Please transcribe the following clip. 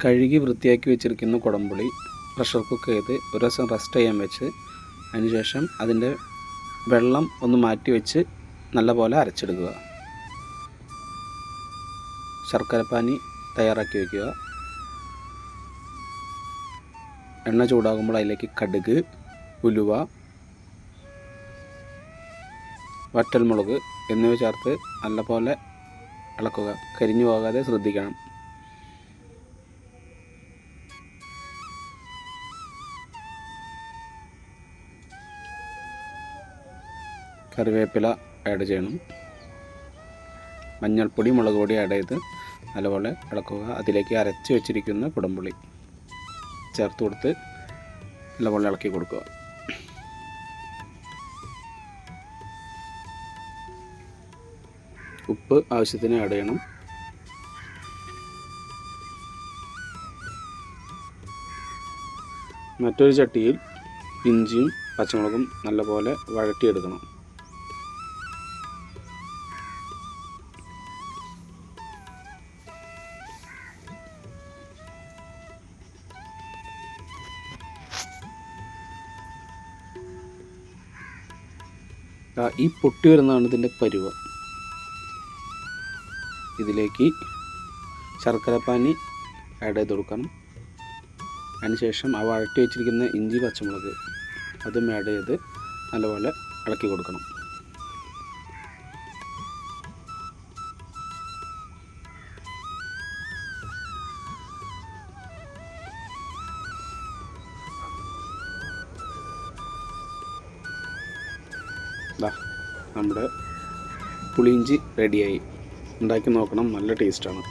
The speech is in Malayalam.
കഴുകി വൃത്തിയാക്കി വെച്ചിരിക്കുന്ന കുടംപുളി പ്രഷർ കുക്ക് ചെയ്ത് ഒരു ദിവസം റെസ്റ്റ് ചെയ്യാൻ വെച്ച് അതിനുശേഷം അതിൻ്റെ വെള്ളം ഒന്ന് മാറ്റി വെച്ച് നല്ലപോലെ അരച്ചെടുക്കുക. ശർക്കരപ്പാനി തയ്യാറാക്കി വയ്ക്കുക. എണ്ണ ചൂടാകുമ്പോൾ അതിലേക്ക് കടുക്, ഉലുവ, വറ്റൽമുളക് എന്നിവ ചേർത്ത് നല്ലപോലെ ഇളക്കുക. കരിഞ്ഞു പോകാതെ ശ്രദ്ധിക്കണം. കറിവേപ്പില ആഡ് ചെയ്യണം. മഞ്ഞൾപ്പൊടി, മുളക് പൊടി ആഡ് ചെയ്ത് നല്ലപോലെ ഇളക്കുക. അതിലേക്ക് അരച്ച് വെച്ചിരിക്കുന്ന കുടംപുളി ചേർത്ത് കൊടുത്ത് നല്ലപോലെ ഇളക്കി കൊടുക്കുക. ഉപ്പ് ആവശ്യത്തിന് ആഡ് ചെയ്യണം. മറ്റൊരു ചട്ടിയിൽ ഇഞ്ചിയും പച്ചമുളകും നല്ലപോലെ വഴറ്റിയെടുക്കണം. ഈ പൊട്ടി വരുന്നതാണ് ഇതിൻ്റെ പരുവം. ഇതിലേക്ക് ശർക്കരപ്പാനി ആഡ് ചെയ്ത് കൊടുക്കണം. അതിനുശേഷം ആ വഴറ്റി വെച്ചിരിക്കുന്ന ഇഞ്ചി, പച്ചമുളക് അതും ആഡ് ചെയ്ത് നല്ലപോലെ ഇളക്കി കൊടുക്കണം. നമ്മുടെ പുളിയിഞ്ചി റെഡിയായി. ഉണ്ടാക്കി നോക്കണം, നല്ല ടേസ്റ്റാണ്.